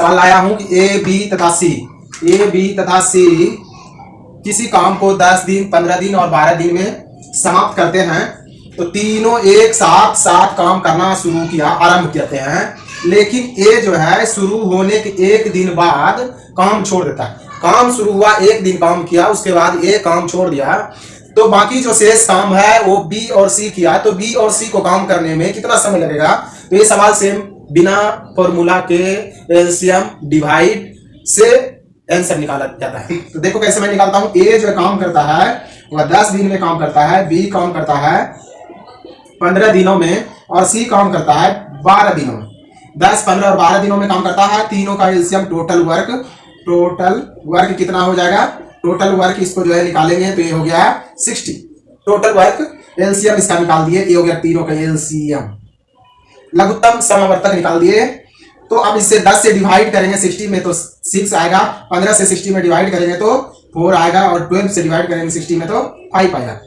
सवाल लाया हूं कि ए बी तथा सी किसी काम को 10 दिन 15 दिन और 12 दिन में समाप्त करते हैं। तो तीनों एक साथ साथ काम करना शुरू किया, आरंभ करते हैं, लेकिन ए जो है शुरू होने के एक दिन बाद काम छोड़ देता है। काम शुरू हुआ, एक दिन काम किया, उसके बाद ए काम छोड़ दिया, तो बाकी जो शेष काम है वो बी और सी किया। तो बी और सी को काम करने में कितना समय लगेगा? तो ये सवाल सेम बिना फॉर्मूला के एलसीएम डिवाइड से आंसर निकाला जाता है। तो देखो कैसे मैं निकालता हूं। ए जो काम करता है वह 10 दिन में काम करता है, बी काम करता है 15 दिनों में और सी काम करता है 12 दिनों में। 10, 15 और 12 दिनों में काम करता है। तीनों का एलसीएम टोटल वर्क कितना हो जाएगा? टोटल वर्क इसको जो है निकालेंगे तो ये हो गया 60। टोटल वर्क एलसीएम इसका निकाल दिए, ये हो गया तीनों का एलसीएम। लघुत्तम समावर्तक निकाल दिए। तो अब इससे 10 से डिवाइड करेंगे 60 में तो 6 आएगा, 15 से 60 में डिवाइड करेंगे तो 4 आएगा और 12 से डिवाइड करेंगे 60 में तो 5 आएगा।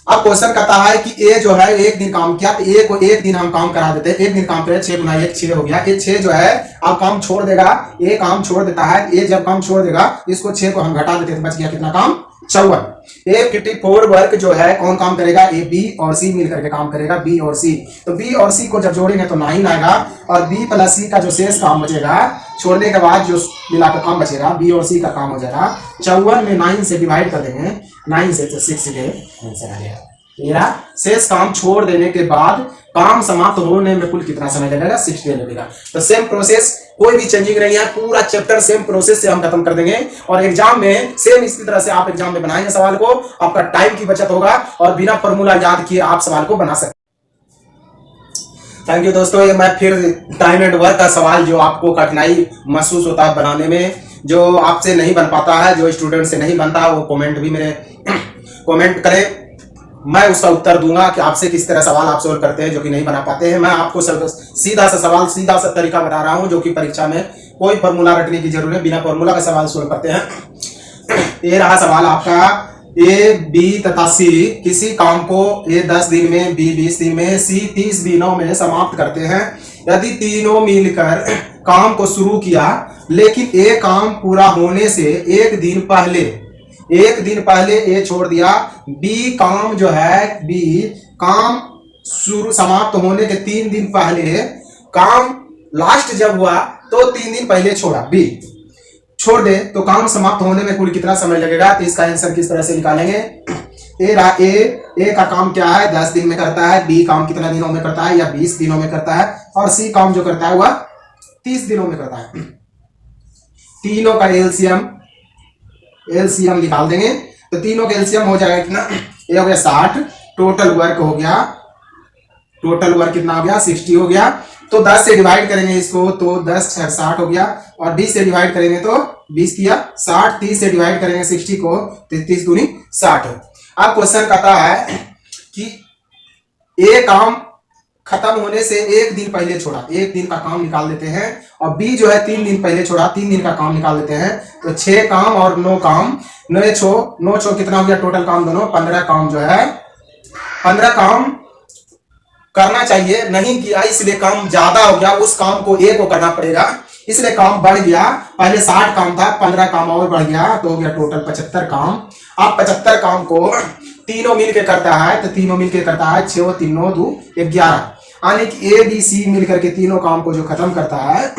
अब क्वेश्चन कहता है कि ए जो है एक दिन काम किया, तो ए को एक दिन हम काम करा देते हैं। एक दिन काम करे 6 गुना 1 6 हो गया। ये 6 जो है अब काम छोड़ देगा, ए काम छोड़ देता है। ए जब काम छोड़ देगा इसको 6 को हम घटा देते हैं तो बच गया कितना काम? 54। ए 54 वर्क जो है कौन काम करेगा? ए बी और सी मिलकर के काम करेगा, बी और सी। तो बी और सी को जब जोड़ेंगे तो 9 आएगा और बी प्लस सी का जो शेष काम बचेगा छोड़ने के बाद जो मिलाकर काम बचेगा बी और सी का काम हो जाएगा 54 में 9 से डिवाइड कर देंगे, 9 से तो 6 के आंसर आ गया। मेरा शेष काम छोड़ देने के बाद काम समाप्त होने में कुल कितना समय लगेगा? 60 दिन लगेगा। तो सेम प्रोसेस, कोई भी चेंजिंग नहीं है, पूरा चैप्टर सेम प्रोसेस से हम खत्म कर देंगे और एग्जाम में सेम इसी तरह से आप एग्जाम में बनाएंगे सवाल को, आपका टाइम की बचत होगा और बिना फॉर्मूला याद किए आप सवाल को बना सकते। थैंक यू दोस्तों। ये मैं फिर टाइम एंड वर्क का सवाल जो आपको कठिनाई महसूस होता है बनाने में, जो आपसे नहीं बन पाता है, जो स्टूडेंट से नहीं बनता, वो कमेंट भी मेरे कमेंट करें, मैं उसका उत्तर दूंगा कि आपसे किस तरह सवाल आप सोल्व करते हैं जो कि नहीं बना पाते हैं। मैं आपको सीधा सा सवाल, सीधा सा तरीका बता रहा हूं जो कि परीक्षा में कोई फॉर्मूला रटने की जरूरत है, बिना फॉर्मूला का सवाल सोल्व करते हैं। ये रहा सवाल आपका। ए बी तथा सी किसी काम को ए 10 दिन में, बी 20 दिन में, सी 30 दिनों में समाप्त करते हैं। यदि तीनों मिलकर काम को शुरू किया लेकिन ए काम पूरा होने से एक दिन पहले ए छोड़ दिया, बी काम जो है, बी काम शुरू समाप्त होने के 3 दिन पहले, काम लास्ट जब हुआ तो 3 दिन पहले छोड़ा, बी छोड़ दे तो काम समाप्त होने में कुल कितना समय लगेगा? तो इसका आंसर किस तरह से निकालेंगे? ए का काम क्या है? 10 दिन में करता है, बी काम कितना दिनों में करता है? या 20 दिनों में करता है, और सी काम जो करता है वह 30 दिनों में करता है। तीनों का एलसीएम निकाल देंगे तो तीनों का एलसीएम हो जाएगा कितना? ये हो गया 60। टोटल वर्क हो गया, टोटल वर्क कितना हो गया? 60 हो गया। तो 10 से डिवाइड करेंगे इसको तो 10 6 60 हो गया और 20 से डिवाइड करेंगे तो 20 किया 60। 30 से डिवाइड करेंगे 60 को, 30 दूनी 60। अब क्वेश्चन कहता है कि ए काम खत्म होने से एक दिन पहले छोड़ा, एक दिन का काम निकाल देते हैं, और बी जो है 3 दिन पहले छोड़ा, 3 दिन का काम निकाल देते हैं। तो 6 काम और 9 काम, 9 छो कितना हो गया टोटल काम दोनों? 15 काम जो है, 15 काम करना चाहिए, नहीं किया इसलिए काम ज्यादा हो गया, उस काम को ए को करना पड़ेगा इसलिए काम बढ़ गया। पहले 60 काम था, 15 काम और बढ़ गया तो हो गया टोटल 75 काम। अब 75 काम को तीनों मिलके करता है, तो तीनों मिलके करता है 6 3 9 2 11, यानी कि ए बी सी मिलकर के तीनों काम को जो खत्म करता है,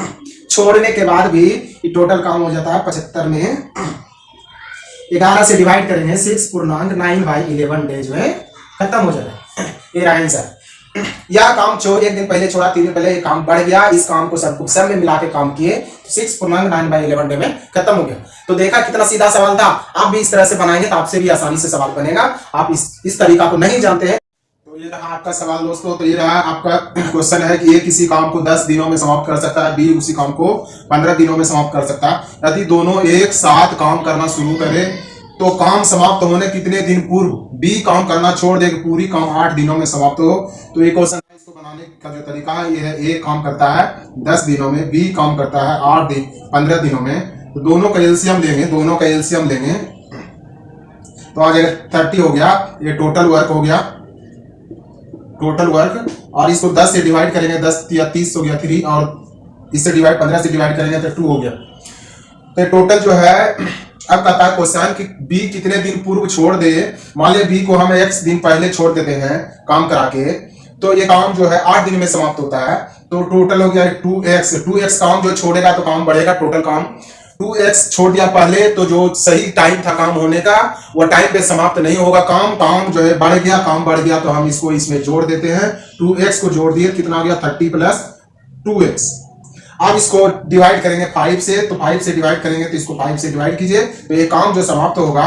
छोड़ने के बाद भी टोटल काम हो जाता है 75 में 11 से डिवाइड करेंगे 6.9/11 डेज में खत्म हो जाता है। ये आंसर। यह काम एक दिन पहले छोड़ा, 3 दिन पहले ये काम बढ़ गया, इस काम को सब में मिला के काम किए, 6.9/11 डे में खत्म हो गया। तो देखा कितना सीधा सवाल था। आप भी इस तरह से बनाएंगे तो आपसे भी आसानी से सवाल बनेगा। आप इस तरीका को नहीं जानते हैं तो ये रहा आपका सवाल दोस्तों। तो ये रहा आपका क्वेश्चन है कि ये किसी काम को 10 दिनों में समाप्त कर सकता है, बी उसी काम को 15 दिनों में समाप्त कर सकता है। यदि दोनों एक साथ काम करना शुरू करें तो काम समाप्त होने कितने दिन पूर्व बी काम करना छोड़ दे, पूरी काम 8 दिनों में समाप्त हो। तो ये क्वेश्चन है, इसको बनाने का जो तरीका है ये है, ए काम करता है 10 दिनों में, बी काम करता है 15 दिनों में। तो दोनों का एलसीएम लेंगे तो आ जाएगा 30 हो गया। ये टोटल वर्क हो गया, टोटल वर्क, और इसको 10 से डिवाइड करेंगे, 10 या 30 हो गया 3, और इससे डिवाइड 15 से डिवाइड करेंगे तो 2 हो गया। तो टोटल जो है अब कहता है क्वेश्चन कि बी कितने दिन पूर्व छोड़ दे। मान लिया बी को हम x दिन पहले छोड़ देते हैं काम करा के, तो ये काम जो है 8 दिन में समाप्त होता है। तो टोटल हो गया 2x काम जो छोड़ेगा तो काम बढ़ेगा। टोटल काम 2x छोड़ दिया पहले, तो जो सही टाइम था काम होने का वो टाइम पे समाप्त नहीं होगा काम जो है बढ़ गया, काम बढ़ गया तो हम इसको इसमें जोड़ देते हैं। 2x को जोड़ दिए, कितना हो गया 30 प्लस 2x। अब इसको डिवाइड करेंगे 5 से, तो 5 से डिवाइड करेंगे तो इसको 5 से डिवाइड कीजिए, तो ये काम जो समाप्त होगा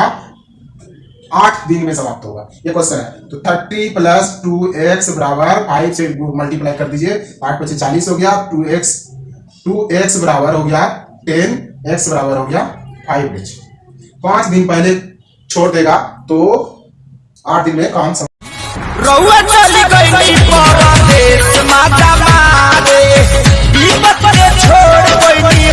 8 दिन में समाप्त होगा। ये क्वेश्चन है। तो 30 प्लस 2x बराबर 5 से मल्टीप्लाई कर दीजिए, 8 × 40 हो गया। 2x बराबर हो गया 10, x बराबर हो गया 5h। 5 दिन पहले छोड़ देगा तो 8 दिन में काम रउआ चली गई परदेश माता मारे, छोड़ गई